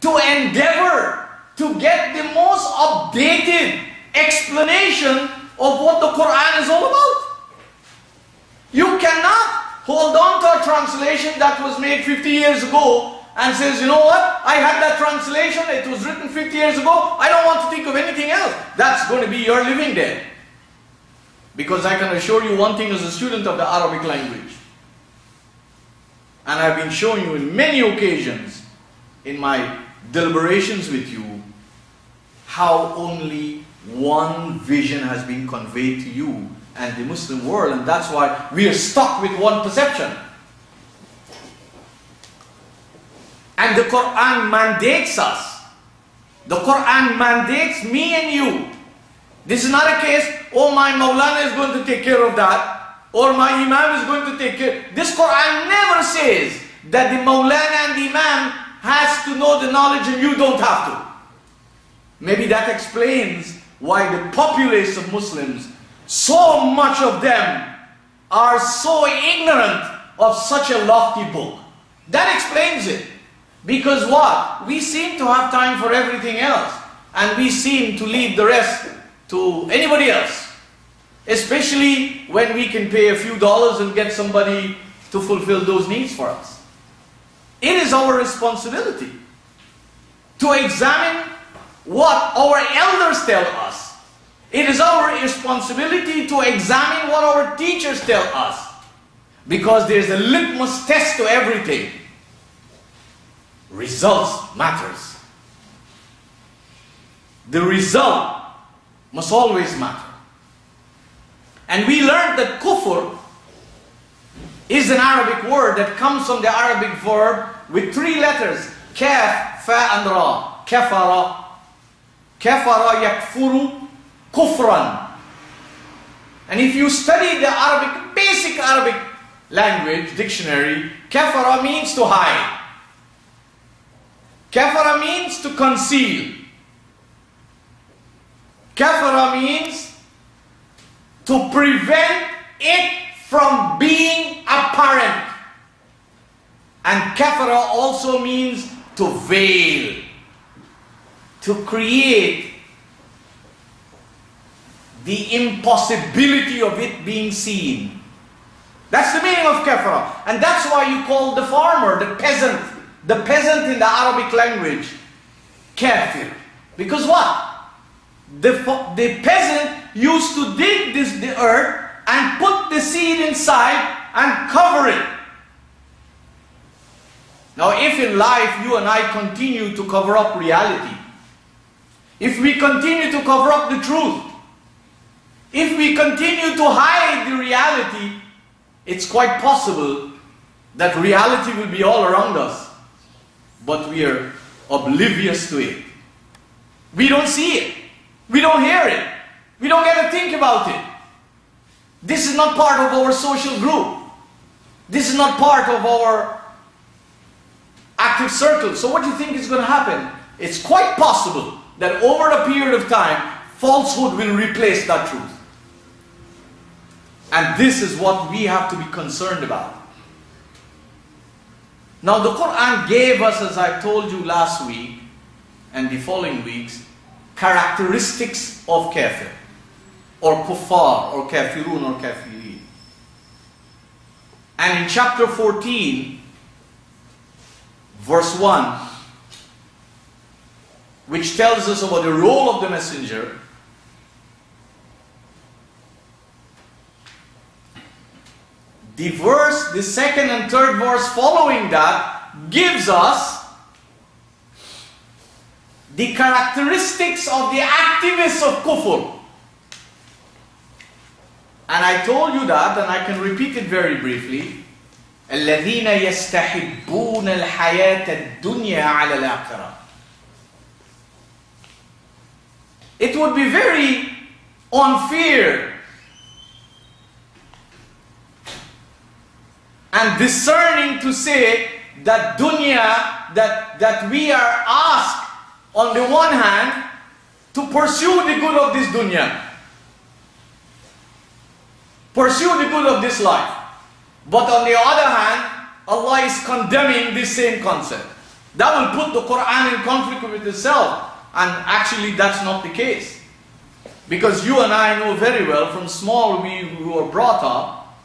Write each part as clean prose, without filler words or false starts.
to endeavor to get the most updated explanation of what the Quran is all about. You cannot hold on to a translation that was made 50 years ago and says, you know what, I had that translation, it was written 50 years ago, I don't want to think of anything else. That's going to be your living dead. Because I can assure you one thing as a student of the Arabic language, and I've been showing you in many occasions in my deliberations with you, how only one vision has been conveyed to you and the Muslim world, and that's why we are stuck with one perception. And the Quran mandates us. The Quran mandates me and you. This is not a case, oh, my Maulana is going to take care of that, or my Imam is going to take care. This Quran never says that the Maulana and the Imam has to know the knowledge and you don't have to. Maybe that explains why the populace of Muslims, so much of them are so ignorant of such a lofty book. That explains it. Because what? We seem to have time for everything else, and we seem to leave the rest to anybody else. Especially when we can pay a few dollars and get somebody to fulfill those needs for us. It is our responsibility to examine what our elders tell us. It is our responsibility to examine what our teachers tell us. Because there's a litmus test to everything. Results matters. The result must always matter. And we learned that kufr is an Arabic word that comes from the Arabic verb with 3 letters. Kaf, fa and ra. Kafara. Kafara yakfuru kufran. And if you study the Arabic, basic Arabic language dictionary, kafara means to hide. Kafara means to conceal. Kafara means to prevent it from being apparent. And kafara also means to veil, to create the impossibility of it being seen. That's the meaning of kafara. And that's why you call the farmer, the peasant in the Arabic language, kafir. Because what? The peasant used to dig the earth and put the seed inside and cover it. Now if in life you and I continue to cover up reality, if we continue to cover up the truth, if we continue to hide the reality, it's quite possible that reality will be all around us, but we are oblivious to it. We don't see it. We don't hear it. We don't get to think about it. This is not part of our social group. This is not part of our active circle. So what do you think is going to happen? It's quite possible that over a period of time, falsehood will replace that truth. And this is what we have to be concerned about. Now the Quran gave us, as I told you last week and the following weeks, characteristics of kafir, or kuffar, or kafirun, or kafirin. And in chapter 14, verse 1, which tells us about the role of the messenger, the second and third verse following that gives us the characteristics of the activists of kufr. And I told you that, and I can repeat it very briefly. الذين يستحبون الحياة الدنيا على الآخرة. It would be very unfair and discerning to say that dunya, that we are asked on the one hand to pursue the good of this dunya, pursue the good of this life, but on the other hand Allah is condemning this same concept. That will put the Qur'an in conflict with itself. And actually that's not the case. Because you and I know very well, from small we were brought up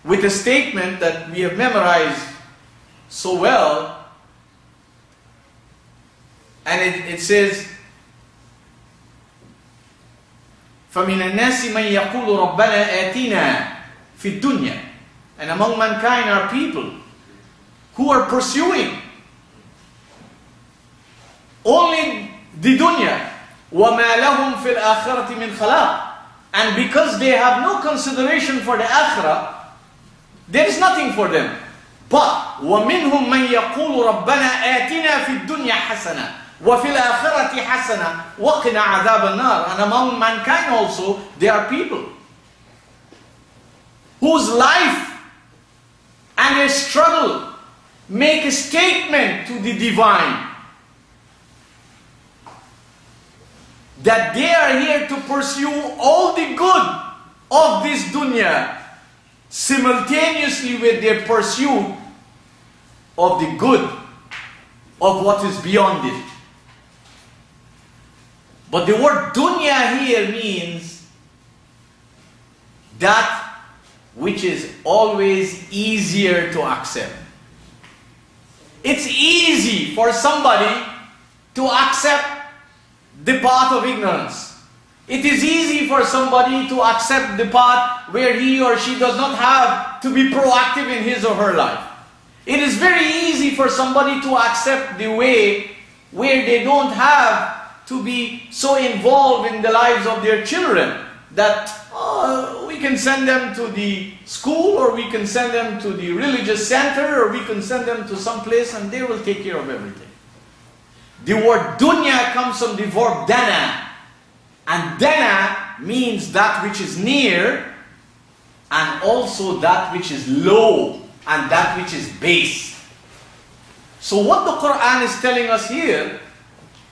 with a statement that we have memorized so well. And it says, فَمِنَ النَّاسِ مَنْ يَقُولُ رَبَّنَا آتِنَا فِي الدُّنْيَا. And among mankind are people who are pursuing only the dunya. وَمَا لَهُمْ فِي الْآخِرَةِ مِنْ خَلَاقٍ. And because they have no consideration for the akhirah, there is nothing for them. But وَمِنْهُمْ مَنْ يَقُولُ رَبَّنَا آتِنَا فِي الدُّنْيَا حَسَنًا وَفِي الْآخِرَةِ حَسَنًا وَقِنَا عَذَابَ النَّارِ. And among mankind also, there are people whose life and their struggle make a statement to the divine that they are here to pursue all the good of this dunya simultaneously with their pursuit of the good of what is beyond it. But the word dunya here means that which is always easier to accept. It's easy for somebody to accept the path of ignorance. It is easy for somebody to accept the path where he or she does not have to be proactive in his or her life. It is very easy for somebody to accept the way where they don't have to be so involved in the lives of their children that we can send them to the school, or we can send them to the religious center, or we can send them to some place and they will take care of everything. The word dunya comes from the verb dana. And dana means that which is near, and also that which is low, and that which is base. So what the Qur'an is telling us here,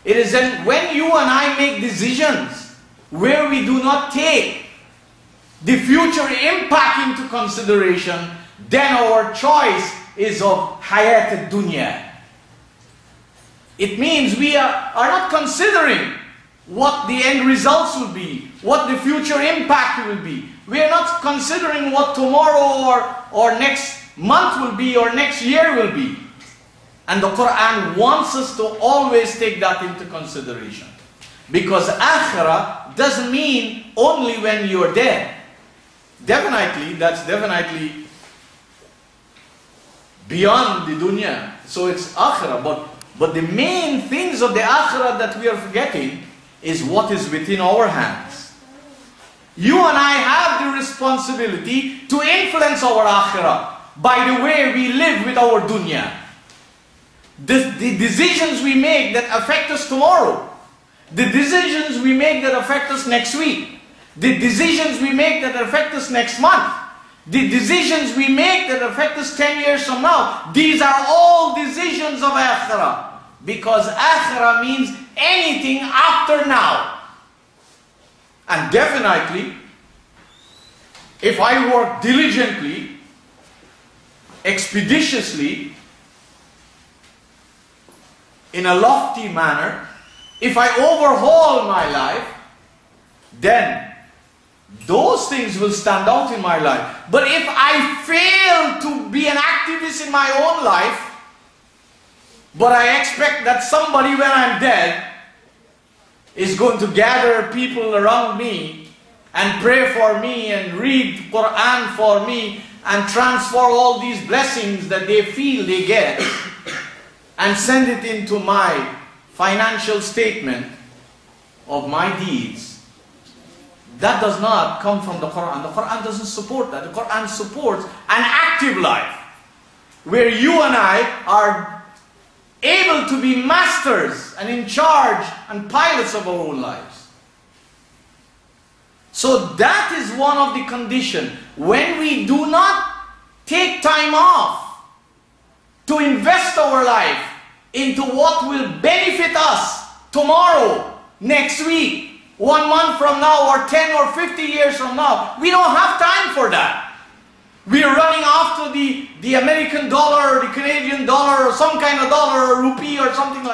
it is that when you and I make decisions where we do not take the future impact into consideration, then our choice is of hayat ad-dunya. It means we are not considering what the end results will be, what the future impact will be. We are not considering what tomorrow or next month will be, or next year will be. And the Qur'an wants us to always take that into consideration. Because akhirah doesn't mean only when you are dead. Definitely, that's definitely beyond the dunya. So it's akhirah. But the main things of the akhirah that we are forgetting is what is within our hands. You and I have the responsibility to influence our akhirah by the way we live with our dunya. The decisions we make that affect us tomorrow, the decisions we make that affect us next week, the decisions we make that affect us next month, the decisions we make that affect us 10 years from now, these are all decisions of akhirah. Because akhirah means anything after now. And definitely, if I work diligently, expeditiously, in a lofty manner, if I overhaul my life, then those things will stand out in my life. But if I fail to be an activist in my own life, but I expect that somebody when I'm dead is going to gather people around me and pray for me and read Qur'an for me and transfer all these blessings that they feel they get and send it into my financial statement of my deeds, that does not come from the Qur'an. The Qur'an doesn't support that. The Qur'an supports an active life where you and I are able to be masters and in charge and pilots of our own lives. So that is one of the conditions. When we do not take time off to invest our life into what will benefit us tomorrow, next week, 1 month from now, or 10 or 50 years from now, we don't have time for that. We are running after the American dollar, or the Canadian dollar, or some kind of dollar, or rupee, or something like that.